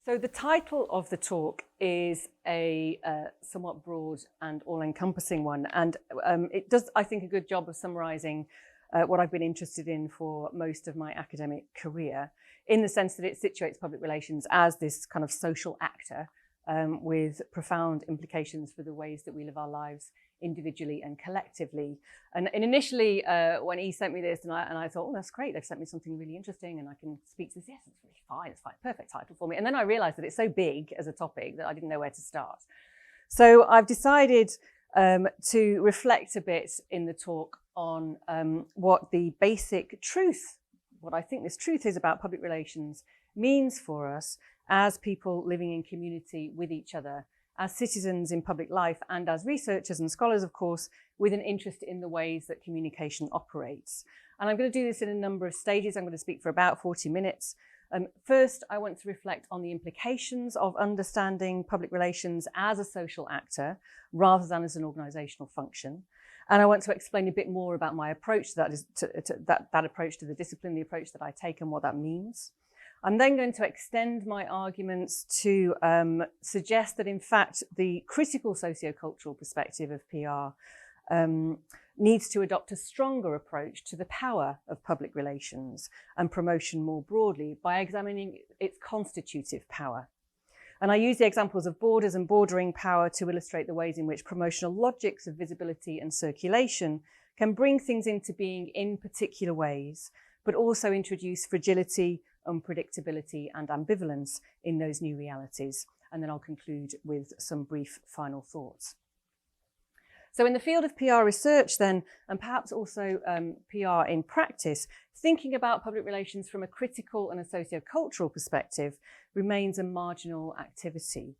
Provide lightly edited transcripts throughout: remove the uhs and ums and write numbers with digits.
So the title of the talk is a somewhat broad and all-encompassing one, and it does, I think, a good job of summarising what I've been interested in for most of my academic career, in the sense that it situates public relations as this kind of social actor with profound implications for the ways that we live our lives individually and collectively. And initially, when he sent me this, and I thought, oh, that's great, they've sent me something really interesting and I can speak to this. Yes, it's really fine, it's fine, perfect title for me. And then I realized that it's so big as a topic that I didn't know where to start. So I've decided to reflect a bit in the talk on what the basic truth, what I think this truth is about public relations, means for us as people living in community with each other, as citizens in public life, and as researchers and scholars, of course, with an interest in the ways that communication operates. And I'm going to do this in a number of stages. I'm going to speak for about 40 minutes. First, I want to reflect on the implications of understanding public relations as a social actor rather than as an organisational function. And I want to explain a bit more about my approach to that approach to the discipline, the approach that I take, and what that means. I'm then going to extend my arguments to suggest that, in fact, the critical sociocultural perspective of PR needs to adopt a stronger approach to the power of public relations and promotion more broadly by examining its constitutive power. And I use the examples of borders and bordering power to illustrate the ways in which promotional logics of visibility and circulation can bring things into being in particular ways, but also introduce fragility, unpredictability and ambivalence in those new realities. And then I'll conclude with some brief final thoughts. So in the field of PR research then, and perhaps also PR in practice, thinking about public relations from a critical and a sociocultural perspective remains a marginal activity.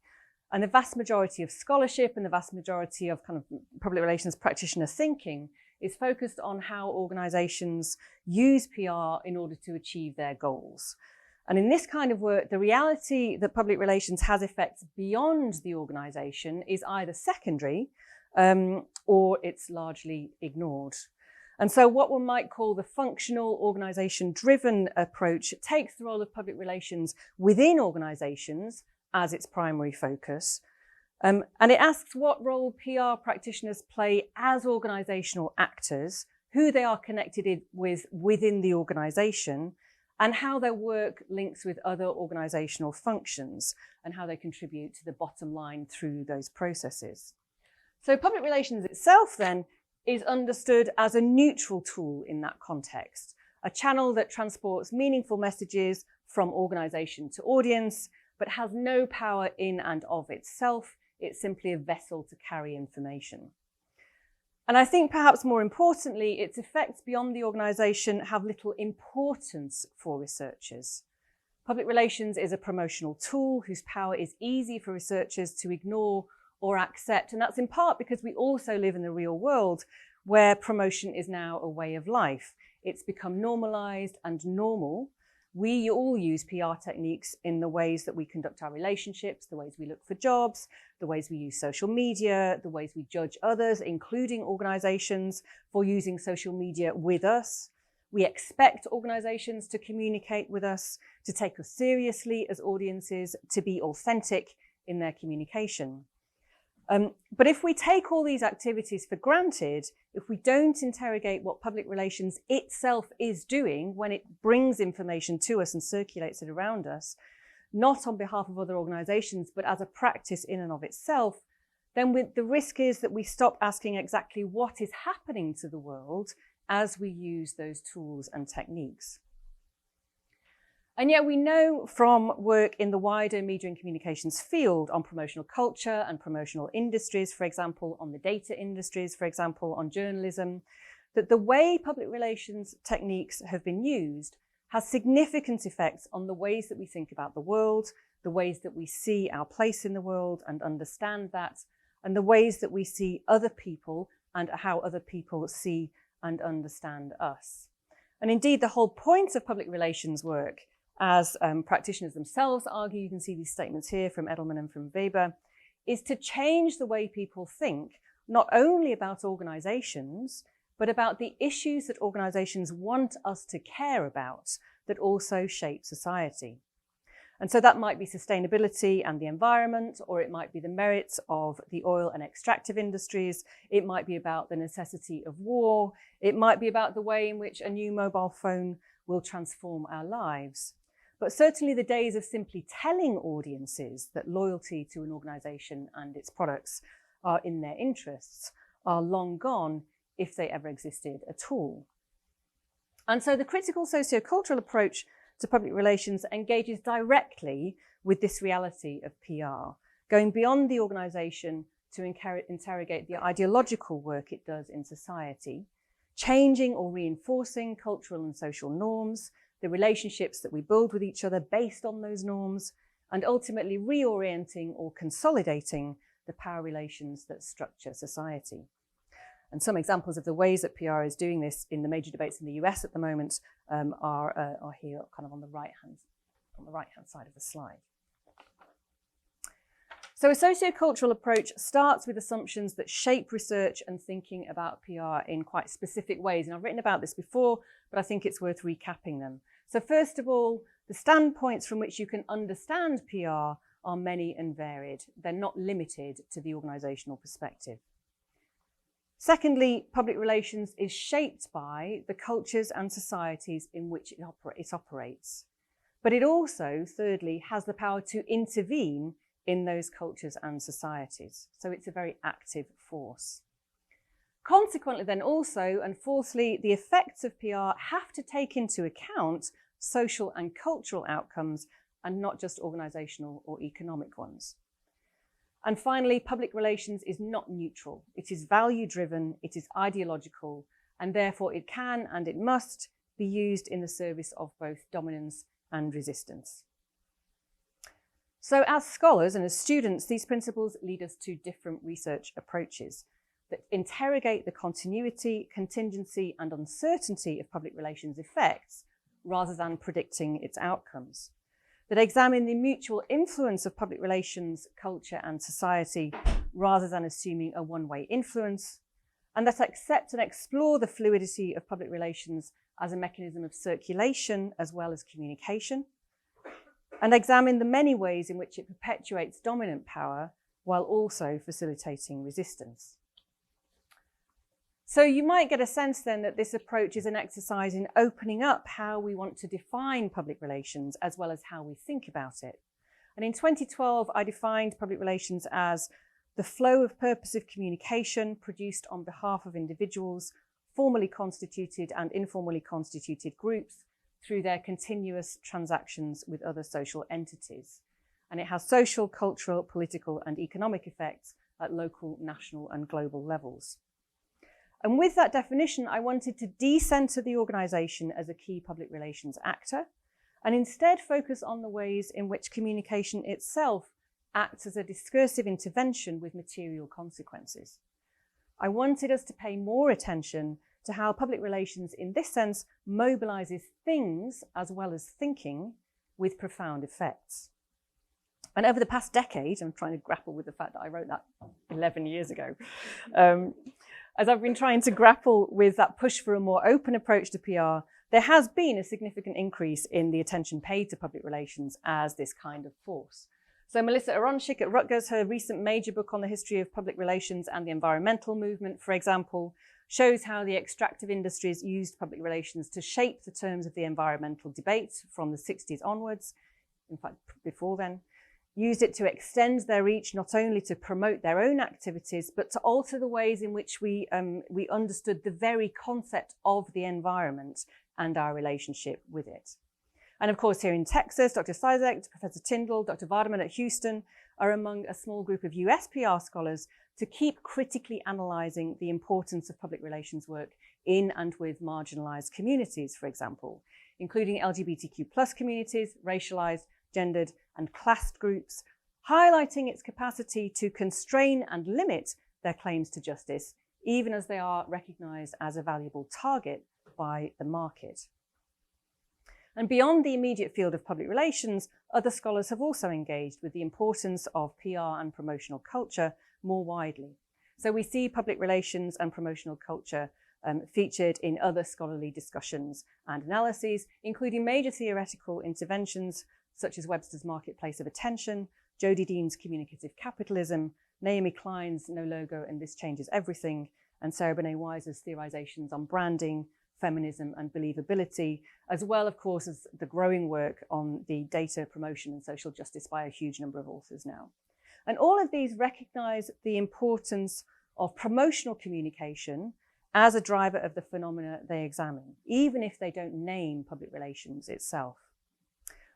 And the vast majority of scholarship and the vast majority of kind of public relations practitioner thinking is focused on how organisations use PR in order to achieve their goals. And in this kind of work, the reality that public relations has effects beyond the organisation is either secondary or it's largely ignored. And so what one might call the functional organisation-driven approach takes the role of public relations within organisations as its primary focus. And it asks what role PR practitioners play as organisational actors, who they are connected with within the organisation, and how their work links with other organisational functions and how they contribute to the bottom line through those processes. So public relations itself then is understood as a neutral tool in that context, a channel that transports meaningful messages from organisation to audience, but has no power in and of itself. It's simply a vessel to carry information. And I think perhaps more importantly, its effects beyond the organisation have little importance for researchers. Public relations is a promotional tool whose power is easy for researchers to ignore or accept. And that's in part because we also live in the real world where promotion is now a way of life. It's become normalised and normal. We all use PR techniques in the ways that we conduct our relationships, the ways we look for jobs, the ways we use social media, the ways we judge others, including organisations, for using social media with us. We expect organisations to communicate with us, to take us seriously as audiences, to be authentic in their communication. But if we take all these activities for granted, if we don't interrogate what public relations itself is doing when it brings information to us and circulates it around us, not on behalf of other organisations, but as a practice in and of itself, then the risk is that we stop asking exactly what is happening to the world as we use those tools and techniques. And yet we know from work in the wider media and communications field on promotional culture and promotional industries, for example, on the data industries, for example, on journalism, that the way public relations techniques have been used has significant effects on the ways that we think about the world, the ways that we see our place in the world and understand that, and the ways that we see other people and how other people see and understand us. And indeed, the whole point of public relations work, as practitioners themselves argue, you can see these statements here from Edelman and from Weber, is to change the way people think, not only about organisations, but about the issues that organisations want us to care about that also shape society. And so that might be sustainability and the environment, or it might be the merits of the oil and extractive industries. It might be about the necessity of war. It might be about the way in which a new mobile phone will transform our lives. But certainly the days of simply telling audiences that loyalty to an organisation and its products are in their interests are long gone, if they ever existed at all. And so the critical sociocultural approach to public relations engages directly with this reality of PR, going beyond the organisation to interrogate the ideological work it does in society, changing or reinforcing cultural and social norms, the relationships that we build with each other based on those norms, and ultimately reorienting or consolidating the power relations that structure society. And some examples of the ways that PR is doing this in the major debates in the US at the moment are here, kind of on the right-hand side of the slide. So a sociocultural approach starts with assumptions that shape research and thinking about PR in quite specific ways. And I've written about this before, but I think it's worth recapping them. So first of all, the standpoints from which you can understand PR are many and varied. They're not limited to the organisational perspective. Secondly, public relations is shaped by the cultures and societies in which it operates. But it also, thirdly, has the power to intervene in those cultures and societies. So it's a very active force. Consequently, then also, and fourthly, the effects of PR have to take into account social and cultural outcomes and not just organisational or economic ones. And finally, public relations is not neutral. It is value-driven, it is ideological, and therefore it can and it must be used in the service of both dominance and resistance. So as scholars and as students, these principles lead us to different research approaches that interrogate the continuity, contingency, and uncertainty of public relations effects rather than predicting its outcomes, that examine the mutual influence of public relations, culture, and society rather than assuming a one-way influence, and that accept and explore the fluidity of public relations as a mechanism of circulation as well as communication, and examine the many ways in which it perpetuates dominant power while also facilitating resistance. So you might get a sense then that this approach is an exercise in opening up how we want to define public relations as well as how we think about it. And in 2012, I defined public relations as the flow of purposive communication produced on behalf of individuals, formally constituted and informally constituted groups through their continuous transactions with other social entities. And it has social, cultural, political, and economic effects at local, national, and global levels. And with that definition, I wanted to decenter the organisation as a key public relations actor and instead focus on the ways in which communication itself acts as a discursive intervention with material consequences. I wanted us to pay more attention to how public relations in this sense mobilises things as well as thinking with profound effects. And over the past decade, I'm trying to grapple with the fact that I wrote that 11 years ago, as I've been trying to grapple with that push for a more open approach to PR, there has been a significant increase in the attention paid to public relations as this kind of force. So Melissa Aronchik at Rutgers, her recent major book on the history of public relations and the environmental movement, for example, shows how the extractive industries used public relations to shape the terms of the environmental debate from the 60s onwards, in fact, before then, used it to extend their reach not only to promote their own activities, but to alter the ways in which we understood the very concept of the environment and our relationship with it. And of course, here in Texas, Dr. Sizek, Professor Tyndall, Dr. Vardaman at Houston are among a small group of US PR scholars to keep critically analysing the importance of public relations work in and with marginalised communities, for example, including LGBTQ+ communities, racialised, gendered, and classed groups, highlighting its capacity to constrain and limit their claims to justice, even as they are recognised as a valuable target by the market. And beyond the immediate field of public relations, other scholars have also engaged with the importance of PR and promotional culture more widely. So we see public relations and promotional culture featured in other scholarly discussions and analyses, including major theoretical interventions such as Webster's Marketplace of Attention, Jodie Dean's Communicative Capitalism, Naomi Klein's No Logo and This Changes Everything, and Sarah Banet-Weiss's theorizations on branding, feminism and believability, as well, of course, as the growing work on the data promotion and social justice by a huge number of authors now. And all of these recognize the importance of promotional communication as a driver of the phenomena they examine, even if they don't name public relations itself.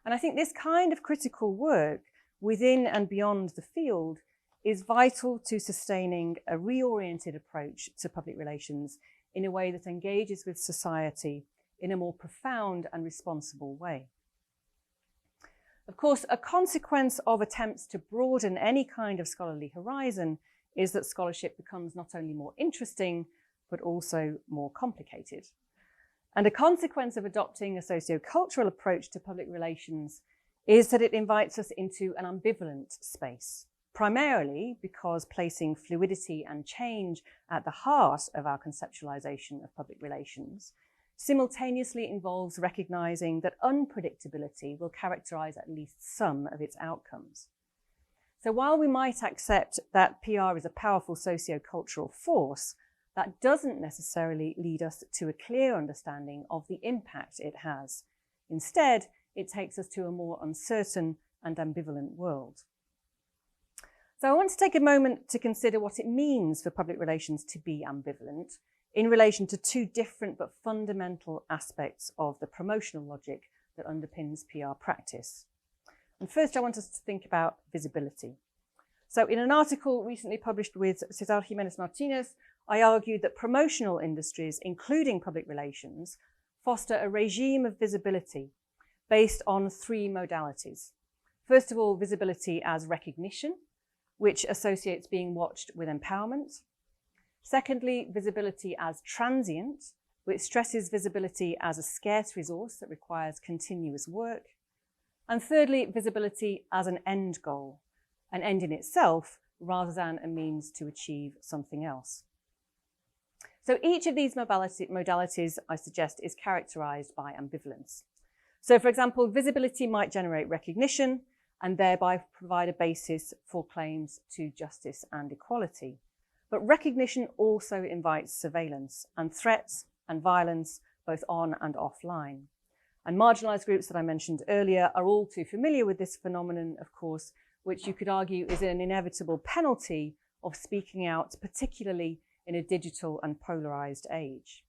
And I think this kind of critical work within and beyond the field is vital to sustaining a reoriented approach to public relations in a way that engages with society in a more profound and responsible way. Of course, a consequence of attempts to broaden any kind of scholarly horizon is that scholarship becomes not only more interesting, but also more complicated. And a consequence of adopting a sociocultural approach to public relations is that it invites us into an ambivalent space, primarily because placing fluidity and change at the heart of our conceptualization of public relations simultaneously involves recognizing that unpredictability will characterize at least some of its outcomes. So while we might accept that PR is a powerful sociocultural force, that doesn't necessarily lead us to a clear understanding of the impact it has. Instead, it takes us to a more uncertain and ambivalent world. So I want to take a moment to consider what it means for public relations to be ambivalent in relation to two different but fundamental aspects of the promotional logic that underpins PR practice. And first, I want us to think about visibility. So in an article recently published with Cesar Jimenez Martinez, I argued that promotional industries, including public relations, foster a regime of visibility based on three modalities. First of all, visibility as recognition, which associates being watched with empowerment. Secondly, visibility as transient, which stresses visibility as a scarce resource that requires continuous work. And thirdly, visibility as an end goal, an end in itself rather than a means to achieve something else. So each of these modalities, I suggest, is characterized by ambivalence. So for example, visibility might generate recognition and thereby provide a basis for claims to justice and equality. But recognition also invites surveillance and threats and violence, both on and offline. And marginalized groups that I mentioned earlier are all too familiar with this phenomenon, of course, which you could argue is an inevitable penalty of speaking out, particularly in a digital and polarized age.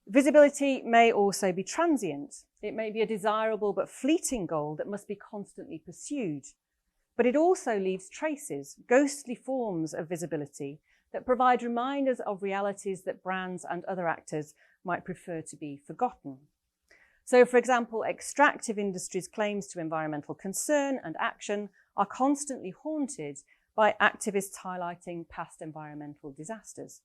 Visibility may also be transient. It may be a desirable but fleeting goal that must be constantly pursued. But it also leaves traces, ghostly forms of visibility that provide reminders of realities that brands and other actors might prefer to be forgotten. So, for example, extractive industries' claims to environmental concern and action are constantly haunted by activists highlighting past environmental disasters.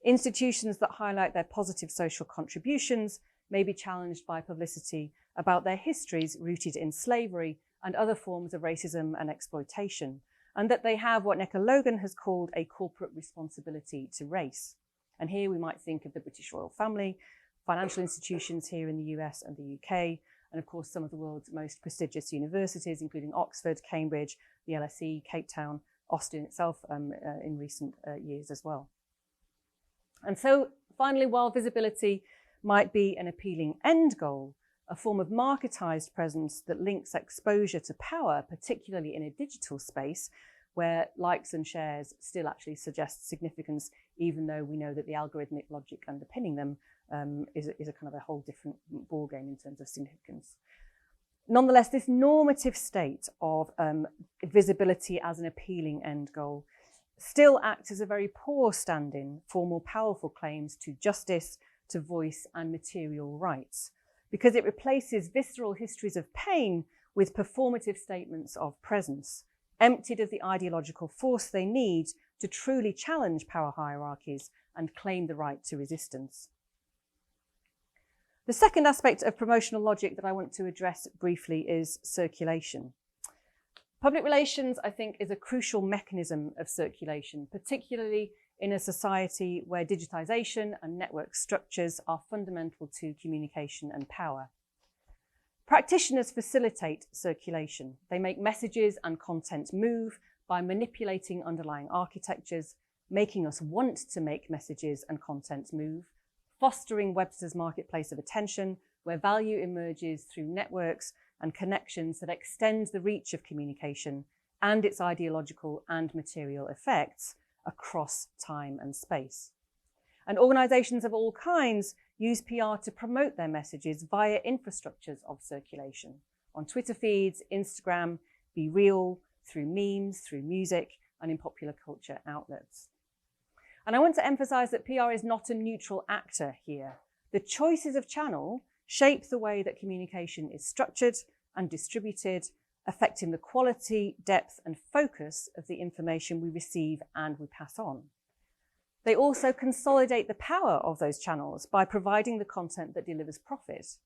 Institutions that highlight their positive social contributions may be challenged by publicity about their histories rooted in slavery and other forms of racism and exploitation, and that they have what Necker Logan has called a corporate responsibility to race. And here we might think of the British royal family, financial institutions here in the US and the UK, and of course some of the world's most prestigious universities, including Oxford, Cambridge, the LSE, Cape Town, Austin itself in recent years as well. And so finally, while visibility might be an appealing end goal, a form of marketized presence that links exposure to power, particularly in a digital space where likes and shares still actually suggest significance, even though we know that the algorithmic logic underpinning them is a kind of a whole different ballgame in terms of significance. Nonetheless, this normative state of visibility as an appealing end goal still acts as a very poor stand-in for more powerful claims to justice, to voice and material rights, because it replaces visceral histories of pain with performative statements of presence, emptied of the ideological force they need to truly challenge power hierarchies and claim the right to resistance. The second aspect of promotional logic that I want to address briefly is circulation. Public relations, I think, is a crucial mechanism of circulation, particularly in a society where digitization and network structures are fundamental to communication and power. Practitioners facilitate circulation. They make messages and content move by manipulating underlying architectures, making us want to make messages and content move, fostering Webster's marketplace of attention, where value emerges through networks and connections that extend the reach of communication and its ideological and material effects across time and space. And organisations of all kinds use PR to promote their messages via infrastructures of circulation, on Twitter feeds, Instagram, Be Real, through memes, through music, and in popular culture outlets. And I want to emphasise that PR is not a neutral actor here. The choices of channel shape the way that communication is structured and distributed, affecting the quality, depth, and focus of the information we receive and we pass on. They also consolidate the power of those channels by providing the content that delivers profit.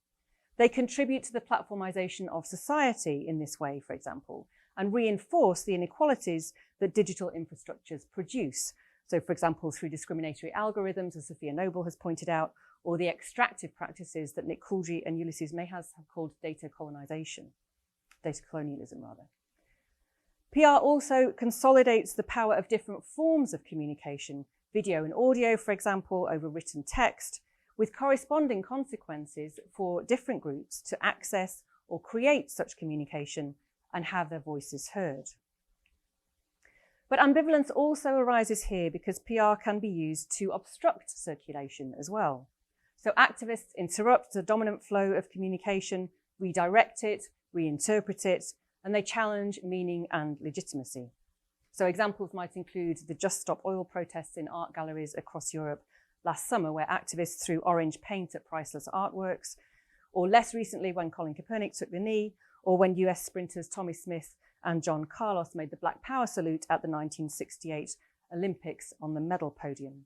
They contribute to the platformization of society in this way, for example, and reinforce the inequalities that digital infrastructures produce. So, for example, through discriminatory algorithms, as Sophia Noble has pointed out, or the extractive practices that Nick Couldry and Ulysses Mejas have called data colonization, data colonialism rather. PR also consolidates the power of different forms of communication, video and audio, for example, over written text, with corresponding consequences for different groups to access or create such communication and have their voices heard. But ambivalence also arises here because PR can be used to obstruct circulation as well. So activists interrupt the dominant flow of communication, redirect it, reinterpret it, and they challenge meaning and legitimacy. So examples might include the Just Stop Oil protests in art galleries across Europe last summer, where activists threw orange paint at priceless artworks, or less recently when Colin Kaepernick took the knee, or when US sprinters Tommy Smith and John Carlos made the Black Power salute at the 1968 Olympics on the medal podium.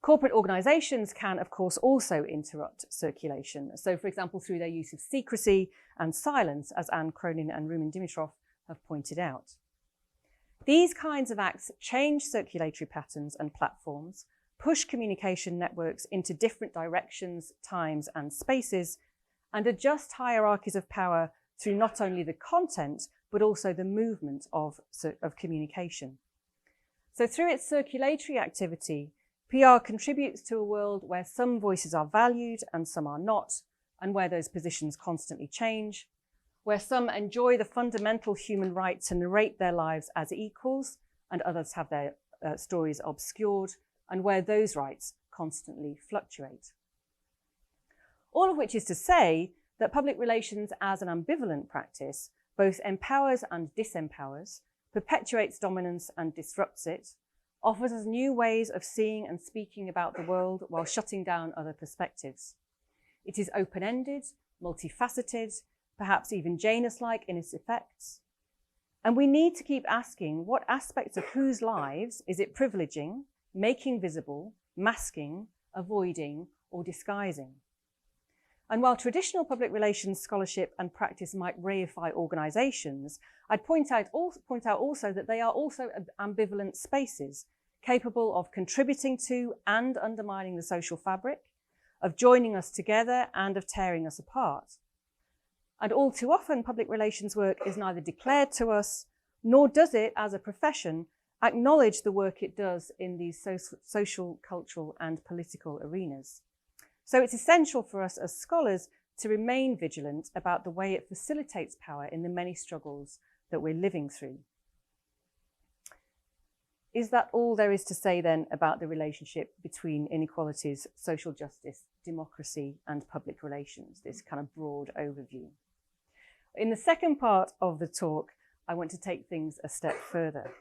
Corporate organisations can, of course, also interrupt circulation. So, for example, through their use of secrecy and silence, as Anne Cronin and Rumen Dimitrov have pointed out. These kinds of acts change circulatory patterns and platforms, push communication networks into different directions, times, and spaces, and adjust hierarchies of power through not only the content, but also the movement of communication. So through its circulatory activity, PR contributes to a world where some voices are valued and some are not, and where those positions constantly change, where some enjoy the fundamental human right to narrate their lives as equals, and others have their stories obscured, and where those rights constantly fluctuate. All of which is to say that public relations as an ambivalent practice both empowers and disempowers, perpetuates dominance and disrupts it, offers us new ways of seeing and speaking about the world while shutting down other perspectives. It is open-ended, multifaceted, perhaps even Janus-like in its effects. And we need to keep asking what aspects of whose lives is it privileging, making visible, masking, avoiding, or disguising. And while traditional public relations scholarship and practice might reify organisations, I'd point out also that they are also ambivalent spaces, capable of contributing to and undermining the social fabric, of joining us together and of tearing us apart. And all too often, public relations work is neither declared to us, nor does it, as a profession, acknowledge the work it does in these social, cultural, and political arenas. So it's essential for us as scholars to remain vigilant about the way it facilitates power in the many struggles that we're living through. Is that all there is to say then about the relationship between inequalities, social justice, democracy, and public relations, this kind of broad overview? In the second part of the talk, I want to take things a step further.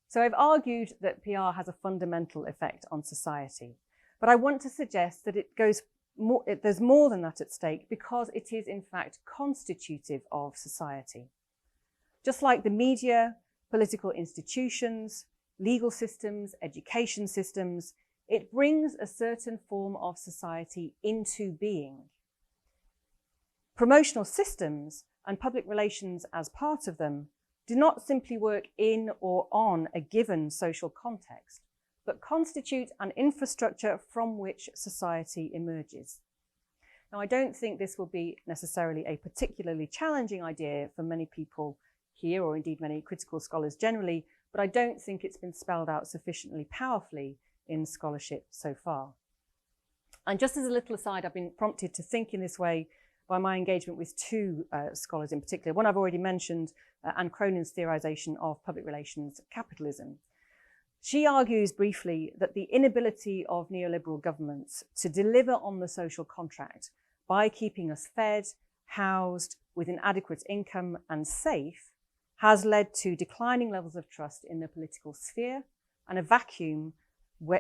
So I've argued that PR has a fundamental effect on society, but I want to suggest that there's more than that at stake because it is in fact constitutive of society. Just like the media, political institutions, legal systems, education systems, it brings a certain form of society into being. Promotional systems and public relations as part of them do not simply work in or on a given social context, but constitute an infrastructure from which society emerges. Now, I don't think this will be necessarily a particularly challenging idea for many people here, or indeed many critical scholars generally, but I don't think it's been spelled out sufficiently powerfully in scholarship so far. And just as a little aside, I've been prompted to think in this way by my engagement with two scholars in particular. One I've already mentioned, Anne Cronin's theorization of public relations capitalism. She argues briefly that the inability of neoliberal governments to deliver on the social contract by keeping us fed, housed, with an adequate income and safe has led to declining levels of trust in the political sphere and a vacuum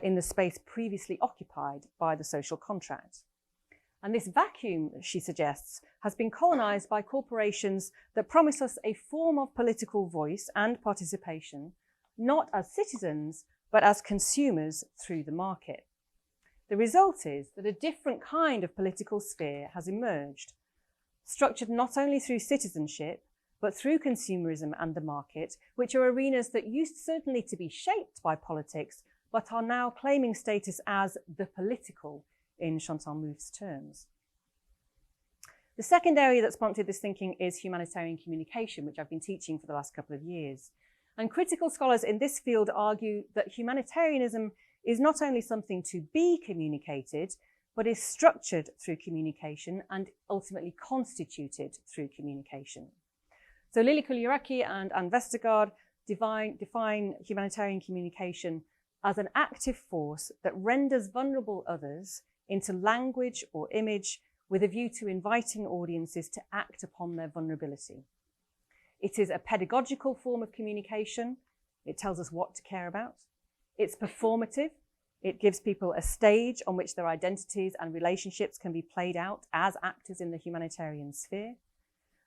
in the space previously occupied by the social contract. And this vacuum, she suggests, has been colonized by corporations that promise us a form of political voice and participation, not as citizens, but as consumers through the market. The result is that a different kind of political sphere has emerged, structured not only through citizenship, but through consumerism and the market, which are arenas that used certainly to be shaped by politics, but are now claiming status as the political in Chantal Mouffe's terms. The second area that's prompted this thinking is humanitarian communication, which I've been teaching for the last couple of years. And critical scholars in this field argue that humanitarianism is not only something to be communicated, but is structured through communication and ultimately constituted through communication. So Lily Kuliaraki and Anne Vestergaard define humanitarian communication as an active force that renders vulnerable others into language or image with a view to inviting audiences to act upon their vulnerability. It is a pedagogical form of communication. It tells us what to care about. It's performative. It gives people a stage on which their identities and relationships can be played out as actors in the humanitarian sphere.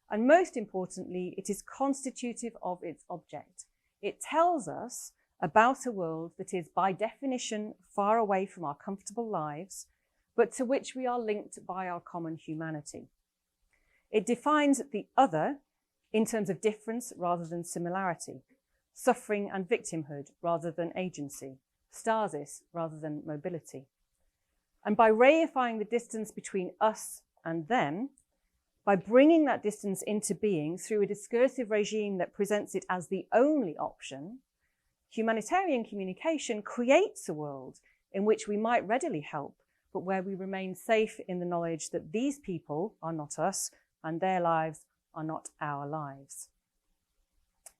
And most importantly, it is constitutive of its object. It tells us about a world that is by definition far away from our comfortable lives, but to which we are linked by our common humanity. It defines the other in terms of difference rather than similarity, suffering and victimhood rather than agency, stasis rather than mobility. And by reifying the distance between us and them, by bringing that distance into being through a discursive regime that presents it as the only option, humanitarian communication creates a world in which we might readily help, but where we remain safe in the knowledge that these people are not us and their lives are not our lives.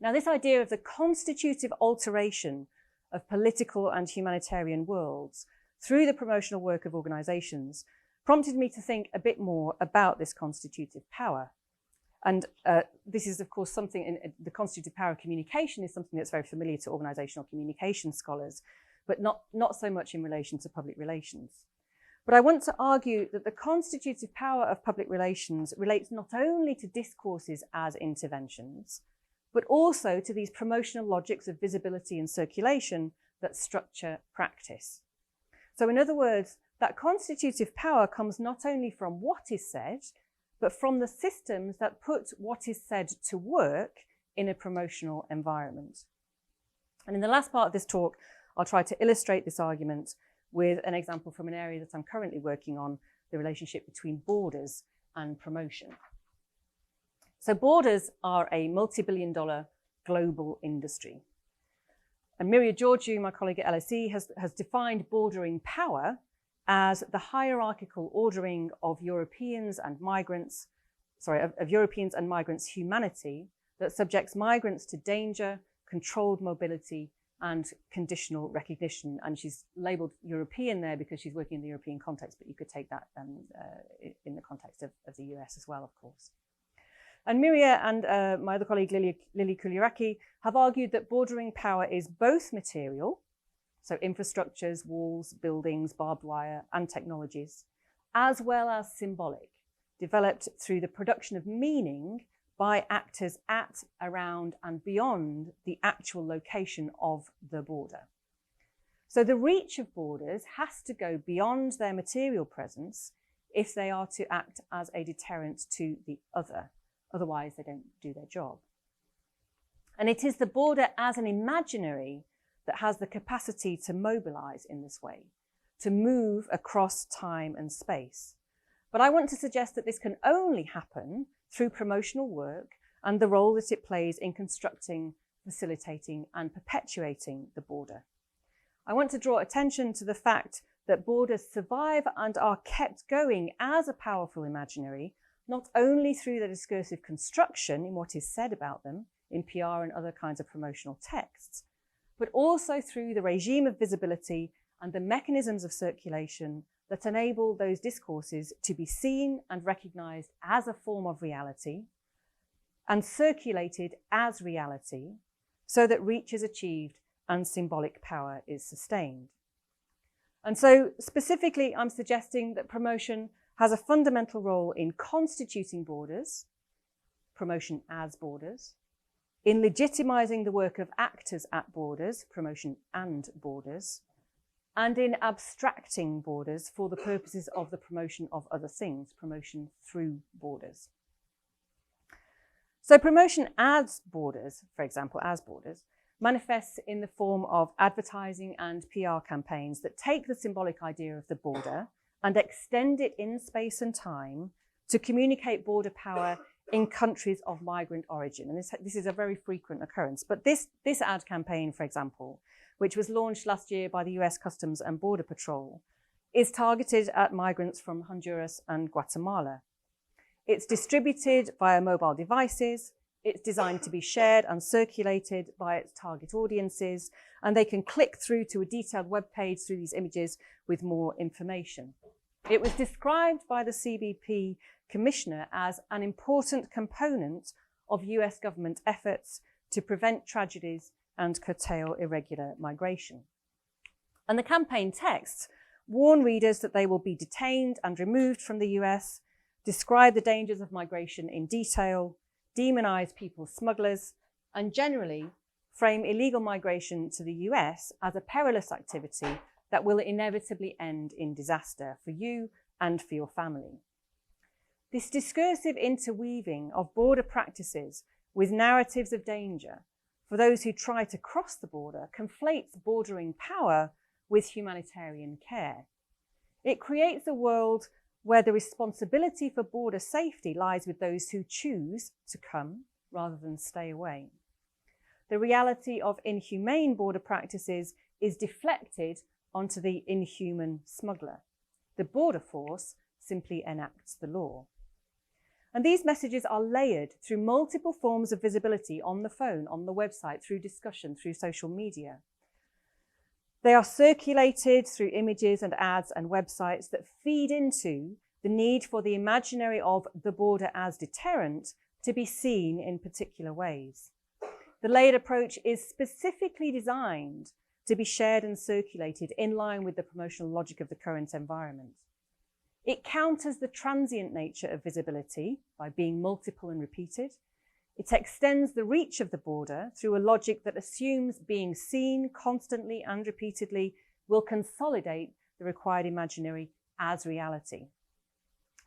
Now, this idea of the constitutive alteration of political and humanitarian worlds through the promotional work of organisations prompted me to think a bit more about this constitutive power. And this is, of course, something in the constitutive power of communication is something that's very familiar to organisational communication scholars, but not so much in relation to public relations. But I want to argue that the constitutive power of public relations relates not only to discourses as interventions, but also to these promotional logics of visibility and circulation that structure practice. So in other words, that constitutive power comes not only from what is said, but from the systems that put what is said to work in a promotional environment. And in the last part of this talk, I'll try to illustrate this argument with an example from an area that I'm currently working on, the relationship between borders and promotion. So borders are a multi-billion-dollar global industry. And Miria Georgiou, my colleague at LSE, has defined bordering power as the hierarchical ordering of Europeans and migrants' humanity that subjects migrants to danger, controlled mobility, and conditional recognition. And she's labelled European there because she's working in the European context, but you could take that in the context of the US as well, of course. And Miria and my other colleague, Lily Kuliaraki, have argued that bordering power is both material, so infrastructures, walls, buildings, barbed wire, and technologies, as well as symbolic, developed through the production of meaning by actors at, around, and beyond the actual location of the border. So the reach of borders has to go beyond their material presence if they are to act as a deterrent to the other. Otherwise, they don't do their job. And it is the border as an imaginary that has the capacity to mobilize in this way, to move across time and space. But I want to suggest that this can only happen through promotional work and the role that it plays in constructing, facilitating, and perpetuating the border. I want to draw attention to the fact that borders survive and are kept going as a powerful imaginary, not only through the discursive construction in what is said about them in PR and other kinds of promotional texts, but also through the regime of visibility and the mechanisms of circulation that enable those discourses to be seen and recognised as a form of reality and circulated as reality, so that reach is achieved and symbolic power is sustained. And so specifically, I'm suggesting that promotion has a fundamental role in constituting borders, promotion as borders, in legitimising the work of actors at borders, promotion and borders, and in abstracting borders for the purposes of the promotion of other things, promotion through borders. So promotion as borders, for example, as borders, manifests in the form of advertising and PR campaigns that take the symbolic idea of the border and extend it in space and time to communicate border power in countries of migrant origin. And this is a very frequent occurrence. But this ad campaign, for example, which was launched last year by the US Customs and Border Patrol, is targeted at migrants from Honduras and Guatemala. It's distributed via mobile devices. It's designed to be shared and circulated by its target audiences, and they can click through to a detailed web page through these images with more information. It was described by the CBP Commissioner as an important component of US government efforts to prevent tragedies and curtail irregular migration. And the campaign texts warn readers that they will be detained and removed from the US, describe the dangers of migration in detail, demonize people smugglers, and generally frame illegal migration to the US as a perilous activity that will inevitably end in disaster for you and for your family. This discursive interweaving of border practices with narratives of danger for those who try to cross the border conflates bordering power with humanitarian care. It creates a world where the responsibility for border safety lies with those who choose to come rather than stay away. The reality of inhumane border practices is deflected onto the inhuman smuggler. The border force simply enacts the law. And these messages are layered through multiple forms of visibility on the phone, on the website, through discussion, through social media. They are circulated through images and ads and websites that feed into the need for the imaginary of the border as deterrent to be seen in particular ways. The layered approach is specifically designed to be shared and circulated in line with the promotional logic of the current environment. It counters the transient nature of visibility by being multiple and repeated. It extends the reach of the border through a logic that assumes being seen constantly and repeatedly will consolidate the required imaginary as reality.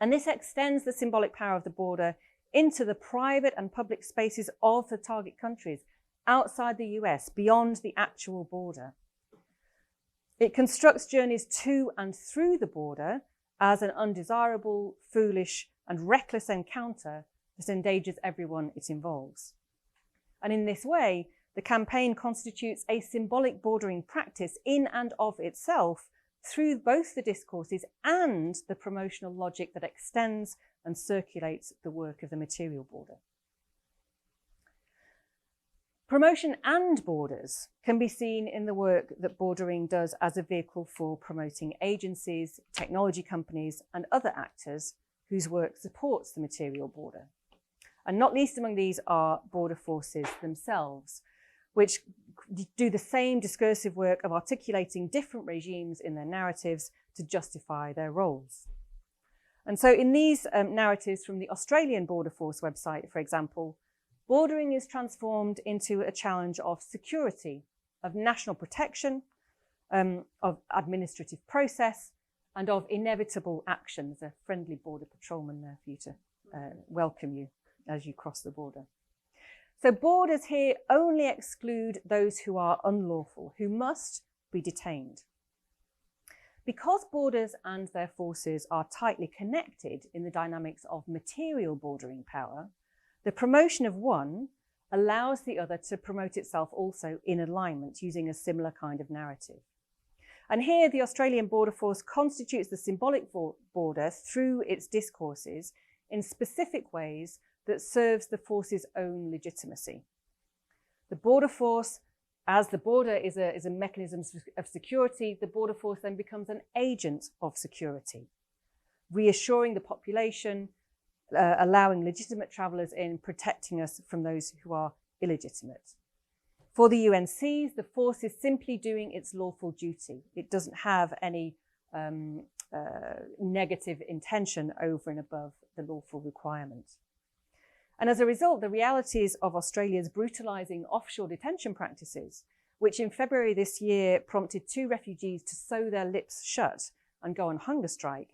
And this extends the symbolic power of the border into the private and public spaces of the target countries outside the US, beyond the actual border. It constructs journeys to and through the border as an undesirable, foolish, and reckless encounter that endangers everyone it involves. And in this way, the campaign constitutes a symbolic bordering practice in and of itself through both the discourses and the promotional logic that extends and circulates the work of the material border. Promotion and borders can be seen in the work that bordering does as a vehicle for promoting agencies, technology companies, and other actors whose work supports the material border. And not least among these are border forces themselves, which do the same discursive work of articulating different regimes in their narratives to justify their roles. And so in these narratives from the Australian Border Force website, for example, bordering is transformed into a challenge of security, of national protection, of administrative process, and of inevitable action. There's a friendly border patrolman there for you to welcome you as you cross the border. So borders here only exclude those who are unlawful, who must be detained. Because borders and their forces are tightly connected in the dynamics of material bordering power, the promotion of one allows the other to promote itself also in alignment using a similar kind of narrative. And here the Australian Border Force constitutes the symbolic border through its discourses in specific ways that serves the force's own legitimacy. The Border Force, as the border is a mechanism of security, the Border Force then becomes an agent of security, reassuring the population, allowing legitimate travellers in, protecting us from those who are illegitimate. For the UNCs, the force is simply doing its lawful duty. It doesn't have any negative intention over and above the lawful requirement. And as a result, the realities of Australia's brutalising offshore detention practices, which in February this year prompted 2 refugees to sew their lips shut and go on hunger strike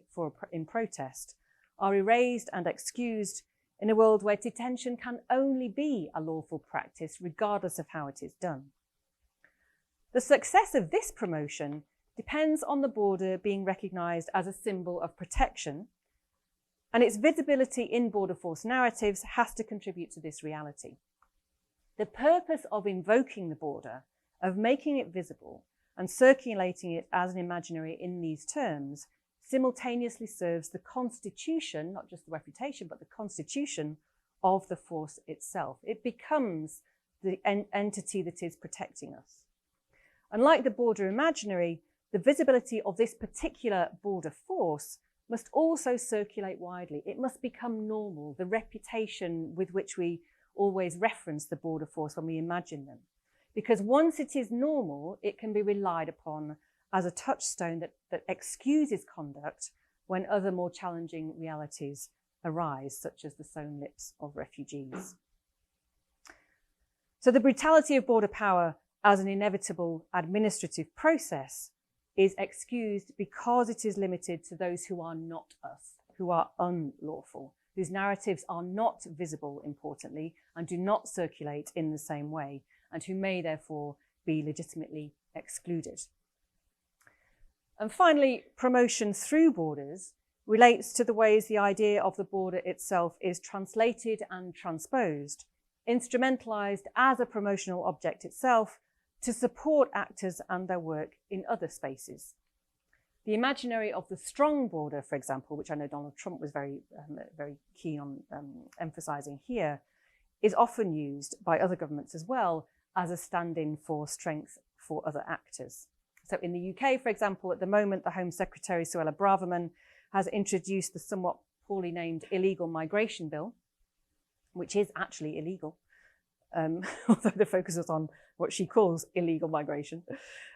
in protest, are erased and excused in a world where detention can only be a lawful practice regardless of how it is done. The success of this promotion depends on the border being recognised as a symbol of protection, and its visibility in border force narratives has to contribute to this reality. The purpose of invoking the border, of making it visible and circulating it as an imaginary in these terms, simultaneously serves the constitution, not just the reputation, but the constitution of the force itself. It becomes the entity that is protecting us. Unlike the border imaginary, the visibility of this particular border force must also circulate widely. It must become normal, the reputation with which we always reference the border force when we imagine them. Because once it is normal, it can be relied upon as a touchstone that excuses conduct when other more challenging realities arise, such as the sewn lips of refugees. So the brutality of border power as an inevitable administrative process is excused because it is limited to those who are not us, who are unlawful, whose narratives are not visible, importantly, and do not circulate in the same way, and who may therefore be legitimately excluded. And finally, promotion through borders relates to the ways the idea of the border itself is translated and transposed, instrumentalized as a promotional object itself to support actors and their work in other spaces. The imaginary of the strong border, for example, which I know Donald Trump was very keen on emphasizing here, is often used by other governments as well as a stand-in for strength for other actors. So in the UK, for example, at the moment, the Home Secretary, Suella Braverman, has introduced the somewhat poorly named Illegal Migration Bill, which is actually illegal, although the focus was on what she calls illegal migration.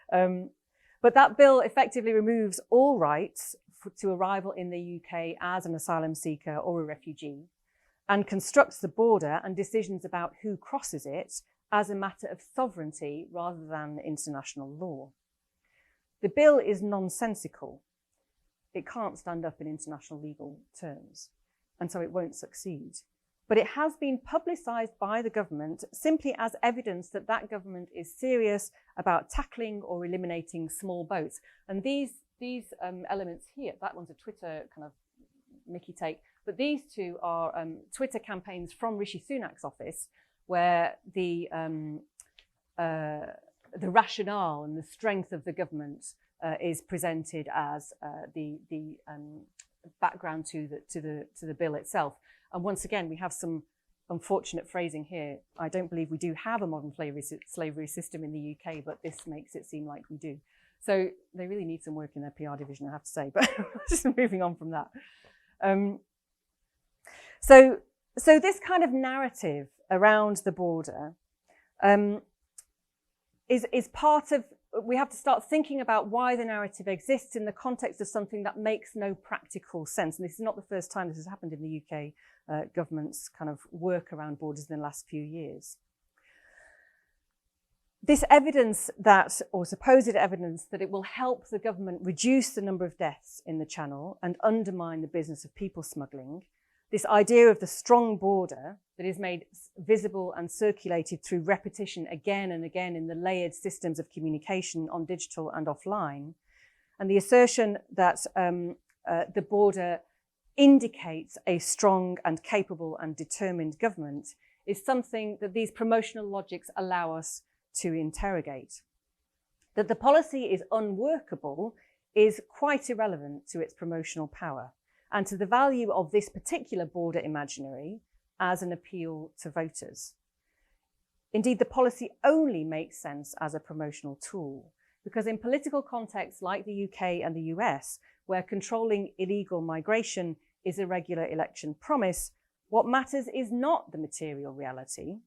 But that bill effectively removes all rights to arrival in the UK as an asylum seeker or a refugee, and constructs the border and decisions about who crosses it as a matter of sovereignty rather than international law. The bill is nonsensical. It can't stand up in international legal terms, and so it won't succeed. But it has been publicised by the government simply as evidence that that government is serious about tackling or eliminating small boats. And these elements here, that one's a Twitter kind of Mickey take, but these two are Twitter campaigns from Rishi Sunak's office, where the rationale and the strength of the government is presented as the background to the bill itself. And once again, we have some unfortunate phrasing here. I don't believe we do have a modern slavery system in the UK, but this makes it seem like we do. So they really need some work in their PR division, I have to say, but just moving on from that. So this kind of narrative around the border is part of, we have to start thinking about why the narrative exists in the context of something that makes no practical sense. And this is not the first time this has happened in the UK government's kind of work around borders in the last few years. This evidence that, or supposed evidence that it will help the government reduce the number of deaths in the Channel and undermine the business of people smuggling, this idea of the strong border that is made visible and circulated through repetition again and again in the layered systems of communication on digital and offline, And the assertion that the border indicates a strong and capable and determined government is something that these promotional logics allow us to interrogate. That the policy is unworkable is quite irrelevant to its promotional power and to the value of this particular border imaginary as an appeal to voters. Indeed, the policy only makes sense as a promotional tool, because in political contexts like the UK and the US, where controlling illegal migration is a regular election promise, what matters is not the material reality,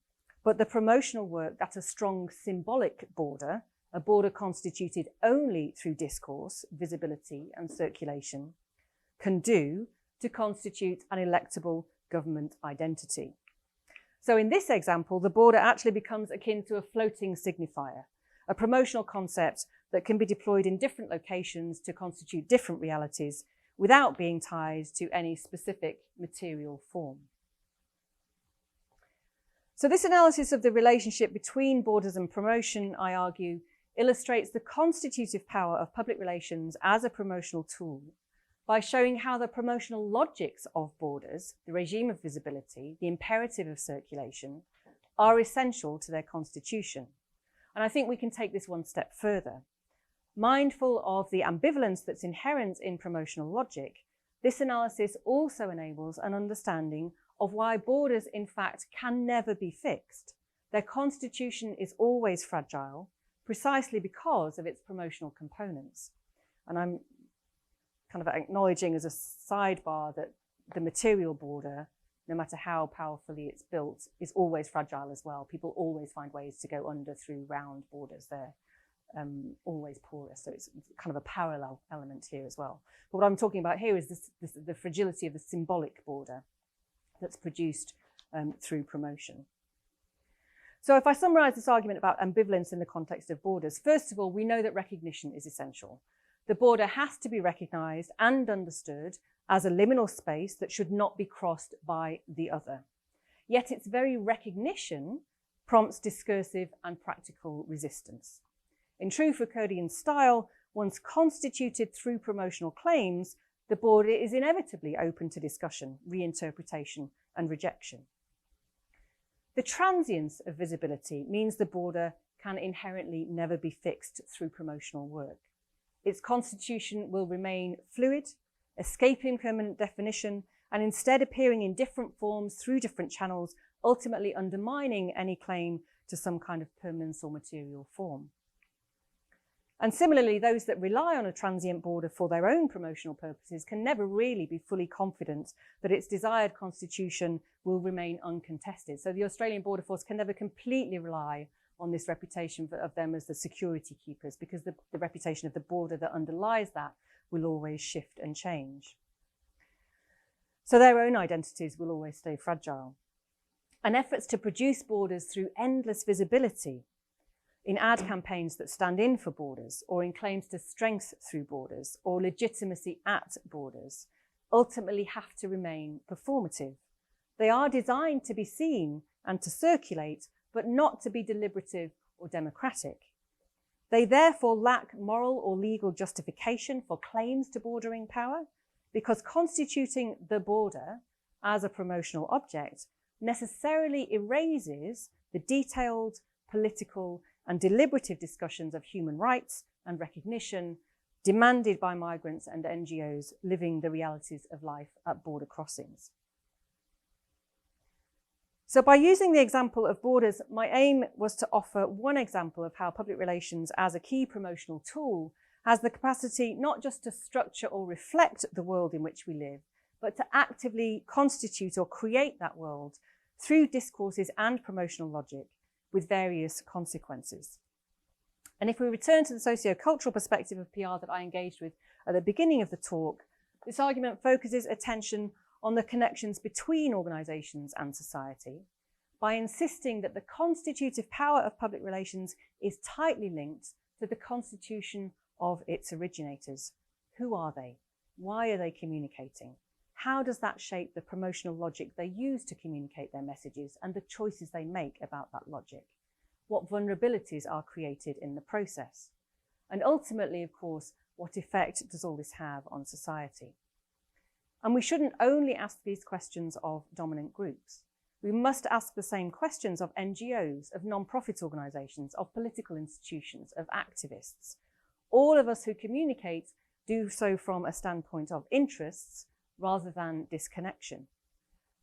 but the promotional work that a strong symbolic border, a border constituted only through discourse, visibility and circulation, can do to constitute an electable government identity. So in this example, the border actually becomes akin to a floating signifier, a promotional concept that can be deployed in different locations to constitute different realities without being tied to any specific material form. So this analysis of the relationship between borders and promotion, I argue, illustrates the constitutive power of public relations as a promotional tool by showing how the promotional logics of borders, the regime of visibility, the imperative of circulation, are essential to their constitution. And I think we can take this one step further. Mindful of the ambivalence that's inherent in promotional logic, this analysis also enables an understanding of why borders, in fact, can never be fixed. Their constitution is always fragile, precisely because of its promotional components. And I'm kind of acknowledging as a sidebar that the material border, no matter how powerfully it's built, is always fragile as well. People always find ways to go under through round borders. They're always porous, so it's kind of a parallel element here as well. But what I'm talking about here is the fragility of the symbolic border that's produced through promotion. So if I summarize this argument about ambivalence in the context of borders, first of all, we know that recognition is essential. The border has to be recognized and understood as a liminal space that should not be crossed by the other. Yet its very recognition prompts discursive and practical resistance. In true Foucauldian style, once constituted through promotional claims, the border is inevitably open to discussion, reinterpretation, and rejection. The transience of visibility means the border can inherently never be fixed through promotional work. Its constitution will remain fluid, escaping permanent definition, and instead appearing in different forms through different channels, ultimately undermining any claim to some kind of permanence or material form. And similarly, those that rely on a transient border for their own promotional purposes can never really be fully confident that its desired constitution will remain uncontested. So the Australian Border Force can never completely rely on this reputation of them as the security keepers, because the reputation of the border that underlies that will always shift and change. So their own identities will always stay fragile. And efforts to produce borders through endless visibility in ad campaigns that stand in for borders, or in claims to strength through borders, or legitimacy at borders, ultimately have to remain performative. They are designed to be seen and to circulate, but not to be deliberative or democratic. They therefore lack moral or legal justification for claims to bordering power, because constituting the border as a promotional object necessarily erases the detailed political and deliberative discussions of human rights and recognition demanded by migrants and NGOs living the realities of life at border crossings. So by using the example of borders, my aim was to offer one example of how public relations as a key promotional tool has the capacity not just to structure or reflect the world in which we live, but to actively constitute or create that world through discourses and promotional logic with various consequences. And if we return to the socio-cultural perspective of PR that I engaged with at the beginning of the talk, this argument focuses attention on the connections between organisations and society by insisting that the constitutive power of public relations is tightly linked to the constitution of its originators. Who are they? Why are they communicating? How does that shape the promotional logic they use to communicate their messages and the choices they make about that logic? What vulnerabilities are created in the process? And ultimately, of course, what effect does all this have on society? And we shouldn't only ask these questions of dominant groups. We must ask the same questions of NGOs, of non-profit organisations, of political institutions, of activists. All of us who communicate do so from a standpoint of interests rather than disconnection.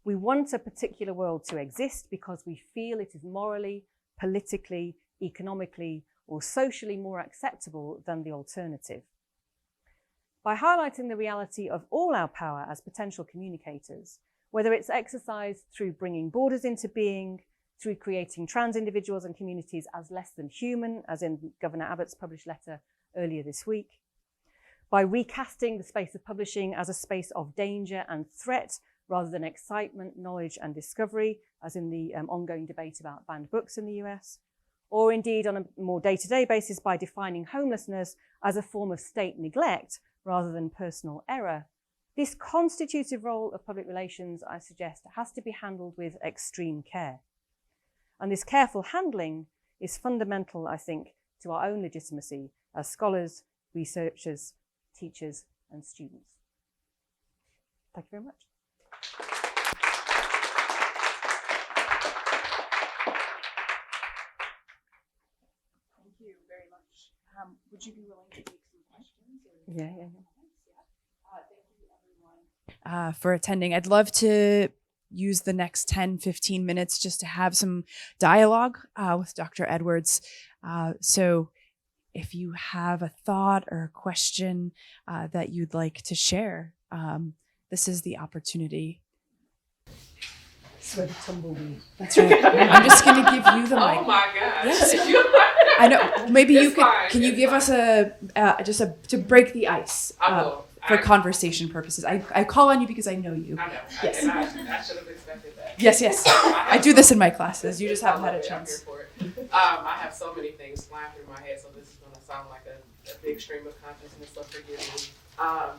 We want a particular world to exist because we feel it is morally, politically, economically, or socially more acceptable than the alternative. By highlighting the reality of all our power as potential communicators, whether it's exercised through bringing borders into being, through creating trans individuals and communities as less than human, as in Governor Abbott's published letter earlier this week, by recasting the space of publishing as a space of danger and threat rather than excitement, knowledge and discovery, as in the ongoing debate about banned books in the US, or indeed on a more day-to-day basis by defining homelessness as a form of state neglect rather than personal error. This constitutive role of public relations, I suggest, has to be handled with extreme care. And this careful handling is fundamental, I think, to our own legitimacy as scholars, researchers, teachers, and students. Thank you very much. Thank you very much. Would you be willing to take some questions? Yeah. Thank you, everyone, for attending. I'd love to use the next 10, 15 minutes just to have some dialogue with Dr. Edwards. So if you have a thought or a question that you'd like to share, this is the opportunity. Sweaty tumbleweed. That's right. I'm just going to give you the mic. Oh my gosh. Yes. I know. Maybe you could. Can you give us to break the ice for conversation purposes? I call on you because I know you. I know. Yes. I should have expected that. Yes. I do this in my classes. You just haven't had a chance. I'm here for it. I have so many things flying through my head, so this is going to sound like a big stream of consciousness, so forgive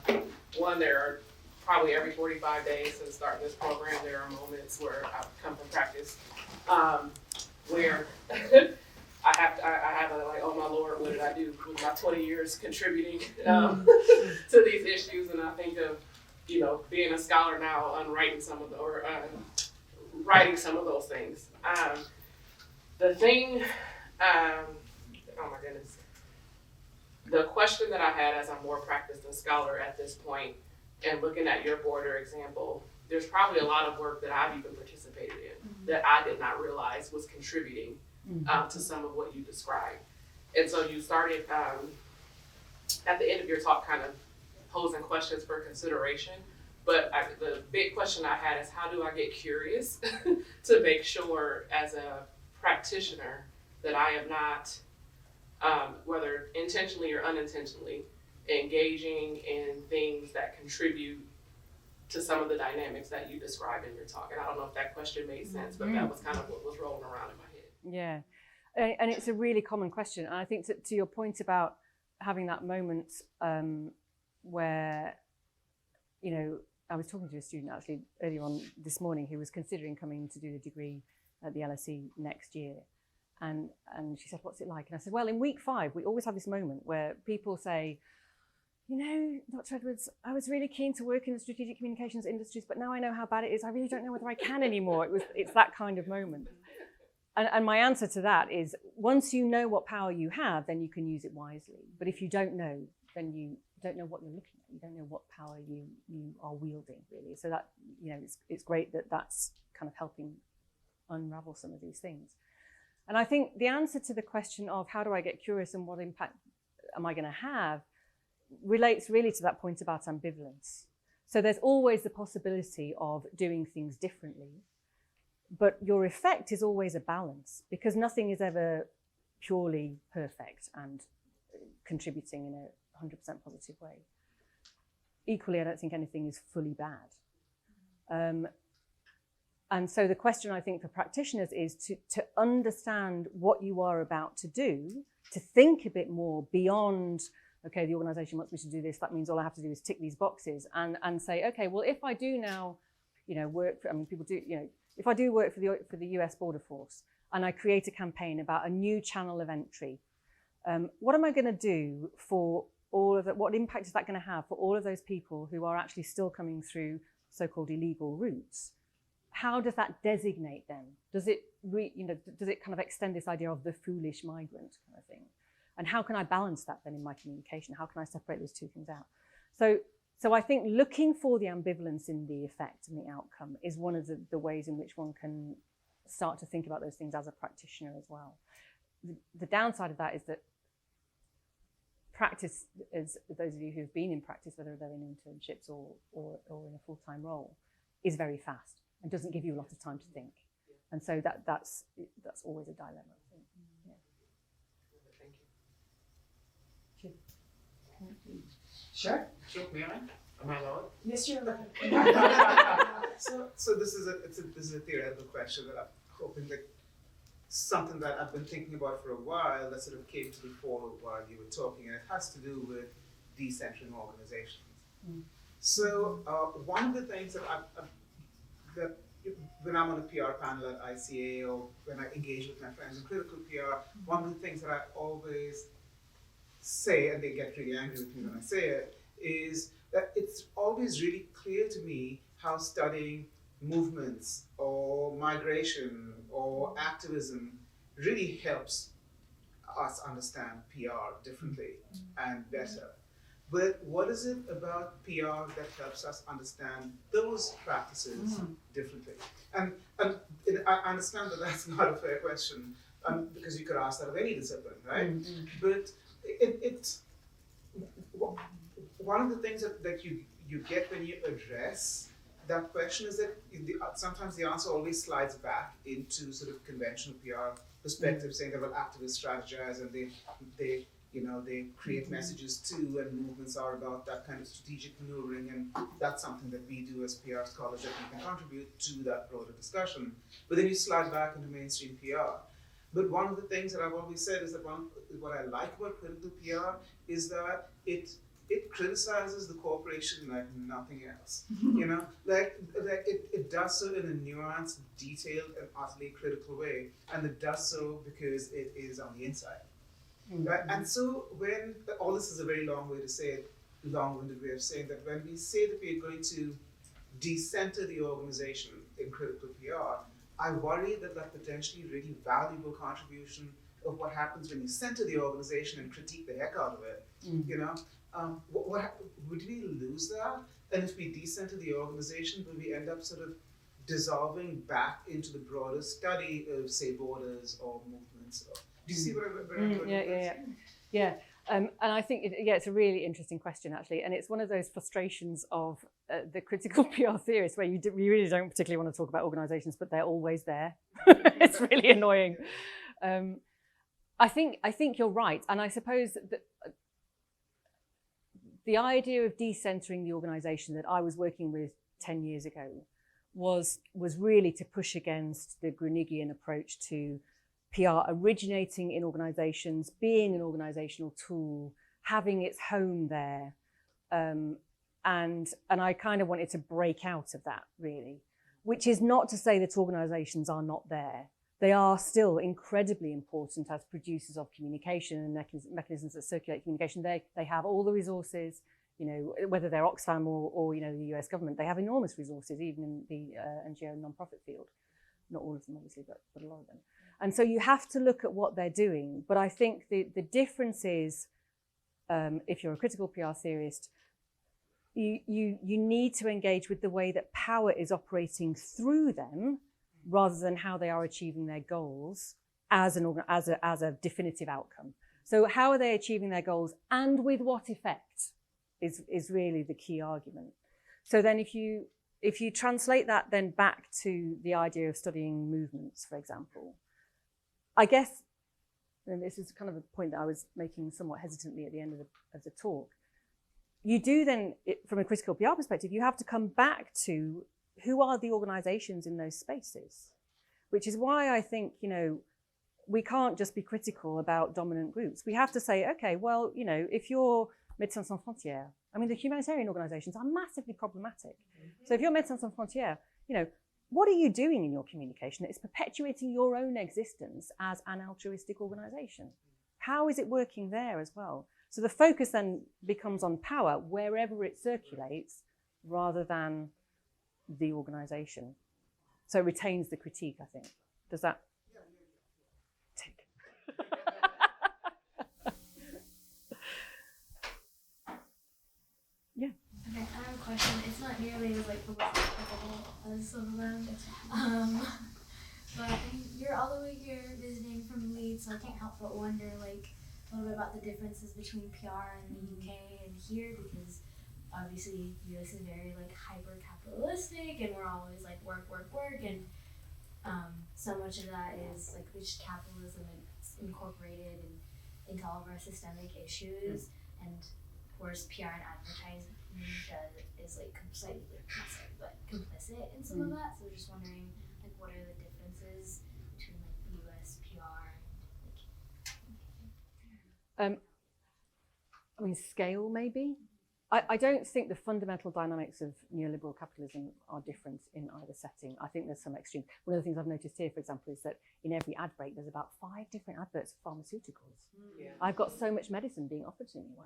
me. One, there are probably every 45 days since starting this program, there are moments where I've come from practice where I have a like, oh my Lord, what did I do with my 20 years contributing to these issues? And I think of, being a scholar now, writing some of those things. The thing, oh my goodness, the question that I had as I'm more practiced and scholar at this point, and looking at your border example, there's probably a lot of work that I've even participated in that I did not realize was contributing to some of what you described. And so you started at the end of your talk kind of posing questions for consideration. But the big question I had is, how do I get curious to make sure as a practitioner that I am not, whether intentionally or unintentionally, engaging in things that contribute to some of the dynamics that you described in your talk. And I don't know if that question made sense, but that was kind of what was rolling around in my head. Yeah, and it's a really common question. And I think to your point about having that moment where, I was talking to a student actually earlier on this morning who was considering coming to do the degree at the LSE next year. And she said, what's it like? And I said, well, in week 5, we always have this moment where people say, Dr. Edwards, I was really keen to work in the strategic communications industries, but now I know how bad it is. I really don't know whether I can anymore. It's that kind of moment. And my answer to that is, once you know what power you have, then you can use it wisely. But if you don't know, then you don't know what you're looking at. You don't know what power you are wielding, really. So that, it's great that that's kind of helping unravel some of these things. And I think the answer to the question of how do I get curious and what impact am I going to have relates really to that point about ambivalence. So there's always the possibility of doing things differently, but your effect is always a balance, because nothing is ever purely perfect and contributing in a 100% positive way. Equally, I don't think anything is fully bad. And so the question I think for practitioners is to understand what you are about to do, to think a bit more beyond, okay, the organization wants me to do this, that means all I have to do is tick these boxes, and say, okay, well, if I do now, work for, people do, if I do work for the US Border Force and I create a campaign about a new channel of entry, what am I going to do for all of that, what impact is that going to have for all of those people who are actually still coming through so-called illegal routes? How does that designate them? Does it, does it kind of extend this idea of the foolish migrant kind of thing? And how can I balance that then in my communication? How can I separate those two things out? So I think looking for the ambivalence in the effect and the outcome is one of the ways in which one can start to think about those things as a practitioner as well. The downside of that is that practice, as those of you who've been in practice, whether they're in internships or in a full-time role, is very fast and doesn't give you a lot of time to think. And so that's always a dilemma, I think. Yeah. Thank you. Sure. Sure, may I? Am I allowed? Yes, you're allowed. So this is a theoretical question that I'm hoping that something that I've been thinking about for a while that sort of came to the fore while you were talking, and it has to do with decentering organizations. Mm. So one of the things that that when I'm on a PR panel at ICA or when I engage with my friends in critical PR, one of the things that I always say, and they get really angry with me when I say it, is that it's always really clear to me how studying movements or migration or activism really helps us understand PR differently and better. But what is it about PR that helps us understand those practices differently? And I understand that that's not a fair question because you could ask that of any discipline, right? But it's one of the things that you get when you address that question is that sometimes the answer always slides back into sort of conventional PR perspective, saying that well, activists strategize and they create messages too, and movements are about that kind of strategic maneuvering, and that's something that we do as PR scholars that we can contribute to that broader discussion. But then you slide back into mainstream PR. But one of the things that I've always said is that what I like about critical PR is that it criticizes the corporation like nothing else. Like it does so in a nuanced, detailed, and utterly critical way, and it does so because it is on the inside. Right? And so when all this is a very long way to say it, long-winded way of saying that when we say that we are going to decenter the organization in critical PR, I worry that potentially really valuable contribution of what happens when you center the organization and critique the heck out of it, would we lose that? And if we decenter the organization, will we end up sort of dissolving back into the broader study of, say, borders or movements? Do you see what I'm doing? Yeah. And I think it's a really interesting question actually, and it's one of those frustrations of the critical PR theorists where you really don't particularly want to talk about organisations, but they're always there. It's really annoying. I think you're right, and I suppose that the idea of decentering the organisation that I was working with 10 years ago was really to push against the Grunigian approach to PR originating in organisations, being an organisational tool, having its home there. And I kind of wanted to break out of that, really, which is not to say that organisations are not there. They are still incredibly important as producers of communication and mechanisms that circulate communication. They have all the resources, whether they're Oxfam or the US government, they have enormous resources, even in the NGO and non-profit field. Not all of them, obviously, but a lot of them. And so you have to look at what they're doing. But I think the difference is, if you're a critical PR theorist, you need to engage with the way that power is operating through them rather than how they are achieving their goals as a definitive outcome. So how are they achieving their goals and with what effect is really the key argument. So then if you translate that then back to the idea of studying movements, for example, I guess, and this is kind of a point that I was making somewhat hesitantly at the end of the talk, you do then, from a critical PR perspective, you have to come back to who are the organizations in those spaces, which is why I think, we can't just be critical about dominant groups. We have to say, okay, well, if you're Médecins Sans Frontières, the humanitarian organizations are massively problematic. So if you're Médecins Sans Frontières, what are you doing in your communication that is perpetuating your own existence as an altruistic organization? How is it working there as well? So the focus then becomes on power wherever it circulates rather than the organisation. So it retains the critique, I think. Does that take? Yeah. Okay, I have a question. It's not nearly as like applicable as some of them. But you're all the way here visiting from Leeds, so I can't help but wonder like a little bit about the differences between PR in the UK and here, because obviously US is very like hyper capitalistic and we're always like work, and so much of that is like just capitalism and it's incorporated into all of our systemic issues, and whereas PR and advertising is like complicit in some of that. So just wondering like what are the differences between like US PR and like I mean, scale maybe. I don't think the fundamental dynamics of neoliberal capitalism are different in either setting. I think there's some extreme. One of the things I've noticed here, for example, is that in every ad break, there's about 5 different adverts for pharmaceuticals. Yeah. I've got so much medicine being offered to me.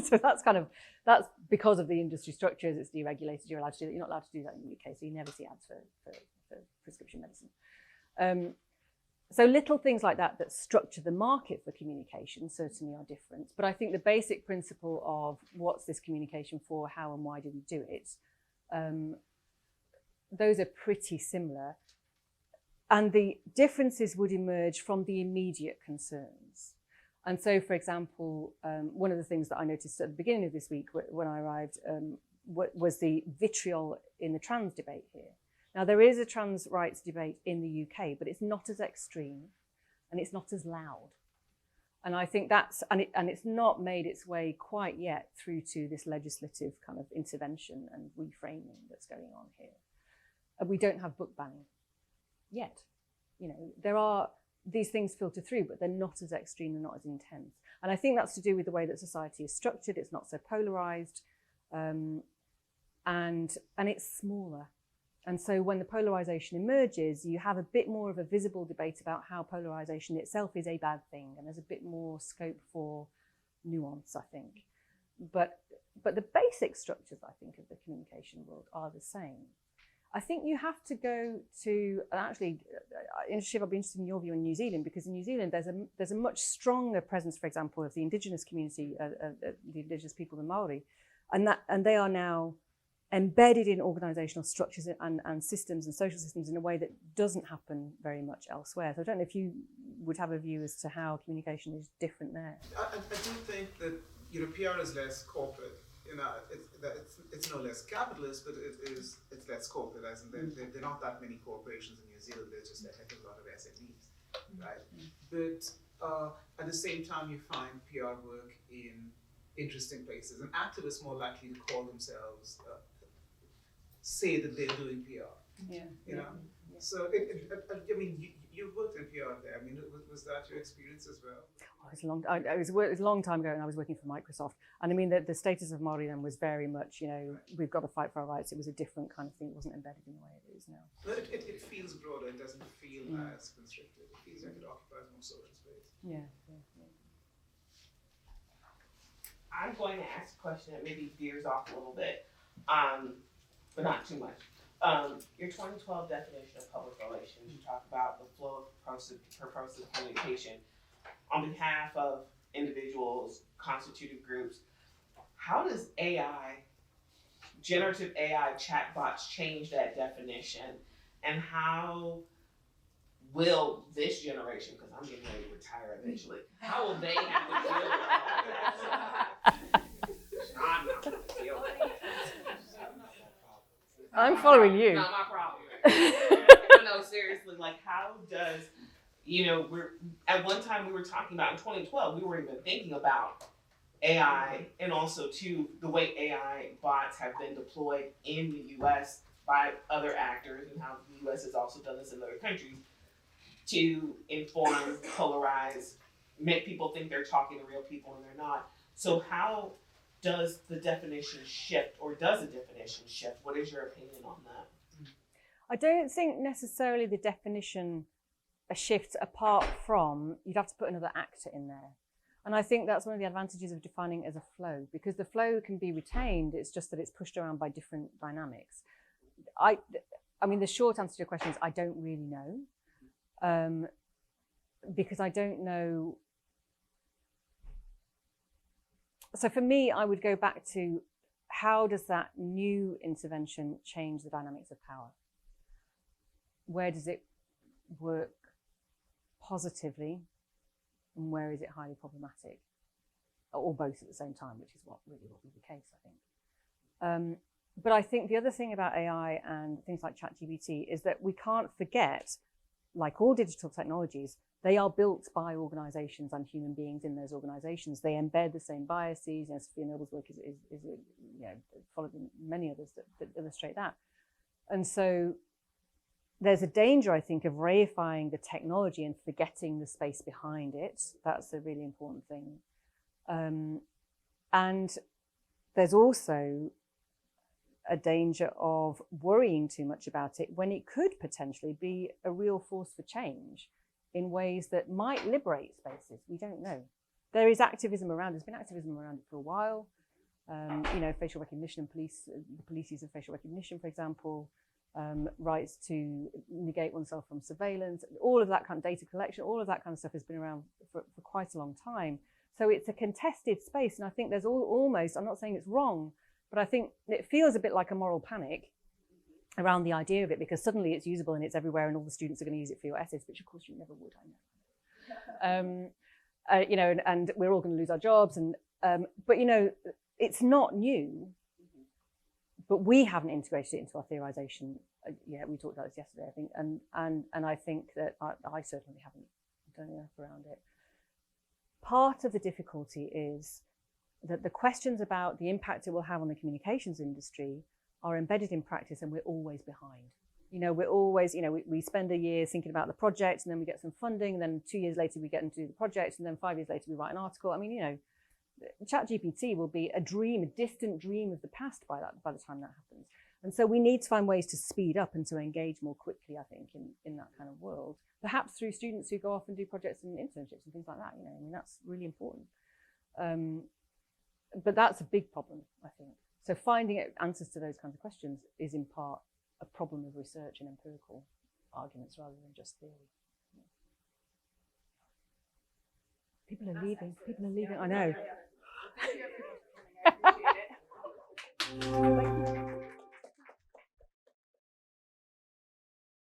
So that's because of the industry structures. It's deregulated. You're allowed to do that. You're not allowed to do that in the UK, so you never see ads for prescription medicine. So little things like that structure the market for communication certainly are different. But I think the basic principle of what's this communication for, how and why do we do it, those are pretty similar. And the differences would emerge from the immediate concerns. And so, for example, one of the things that I noticed at the beginning of this week when I arrived was the vitriol in the trans debate here. Now, there is a trans rights debate in the UK, but it's not as extreme and it's not as loud. And I think it's not made its way quite yet through to this legislative kind of intervention and reframing that's going on here. We don't have book banning yet. You know, there are these things filter through, but they're not as extreme and not as intense. And I think that's to do with the way that society is structured. It's not so polarized, and it's smaller. And so when the polarization emerges, you have a bit more of a visible debate about how polarization itself is a bad thing, and there's a bit more scope for nuance, I think. But the basic structures, I think, of the communication world are the same. I think you have to go to, actually, Shiv, I'd be interested in your view on New Zealand, because in New Zealand there's a much stronger presence, for example, of the indigenous community, the indigenous people, the Maori, and they are now embedded in organisational structures and systems and social systems in a way that doesn't happen very much elsewhere. So I don't know if you would have a view as to how communication is different there. I do think that PR is less corporate. It's no less capitalist, but it's less corporate. As in there are not that many corporations in New Zealand. There's just a heck of a lot of SMEs, right? But at the same time, you find PR work in interesting places, and activists more likely to call themselves. Say that they're doing PR. Yeah. Yeah. So, I mean, you worked in PR there. I mean, was that your experience as well? Oh, it was a long time ago, and I was working for Microsoft. And I mean, the status of Moody then was very much, we've got to fight for our rights. It was a different kind of thing. It wasn't embedded in the way it is now. But it feels broader. It doesn't feel as constricted. It feels like it occupies more social space. Yeah. I'm going to ask a question that maybe veers off a little bit, but not too much. Your 2012 definition of public relations, you talk about the flow of purposive communication on behalf of individuals, constituted groups. How does generative AI chatbots change that definition? And how will this generation, because I'm getting ready to retire eventually, how will they have to deal with all that? I'm not going to deal with it. I'm following you. Not my problem. But no, seriously, like how does, we're at one time we were talking about in 2012, we were even thinking about AI, and also too the way AI bots have been deployed in the US by other actors, and how the US has also done this in other countries to inform, polarize, make people think they're talking to real people and they're not. So how does the definition shift, or does the definition shift? What is your opinion on that? I don't think necessarily the definition shifts apart from, you'd have to put another actor in there. And I think that's one of the advantages of defining it as a flow, because the flow can be retained. It's just that it's pushed around by different dynamics. I mean, the short answer to your question is I don't really know, because I don't know. So for me, I would go back to how does that new intervention change the dynamics of power? Where does it work positively, and where is it highly problematic? Or both at the same time, which is what will be the case, I think. But I think the other thing about AI and things like ChatGPT is that we can't forget, like all digital technologies, they are built by organizations and human beings in those organizations. They embed the same biases. Sophia Noble's work is followed in many others that illustrate that. And so there's a danger, I think, of reifying the technology and forgetting the space behind it. That's a really important thing. And there's also a danger of worrying too much about it when it could potentially be a real force for change in ways that might liberate spaces. We don't know. There is activism around. There's been activism around it for a while. Facial recognition and the police use of facial recognition, for example, rights to negate oneself from surveillance, all of that kind of data collection, all of that kind of stuff has been around for quite a long time. So it's a contested space, and I think there's almost, I'm not saying it's wrong, but I think it feels a bit like a moral panic around the idea of it, because suddenly it's usable and it's everywhere and all the students are going to use it for your essays, which of course you never would, I know. And we're all going to lose our jobs. But it's not new, but we haven't integrated it into our theorization yet. We talked about this yesterday, I think, and I think that I certainly haven't done enough around it. Part of the difficulty is that the questions about the impact it will have on the communications industry are embedded in practice, and we're always behind. We're always, we spend a year thinking about the project, and then we get some funding, and then 2 years later we get into the project, and then 5 years later we write an article. I mean, ChatGPT will be a distant dream of the past by the time that happens. And so we need to find ways to speed up and to engage more quickly, I think, in that kind of world. Perhaps through students who go off and do projects and internships and things like that. I mean, that's really important. But that's a big problem, I think. So finding answers to those kinds of questions is in part a problem of research and empirical arguments rather than just theory. People are leaving. I know. Thank you, everyone, for coming. I appreciate it.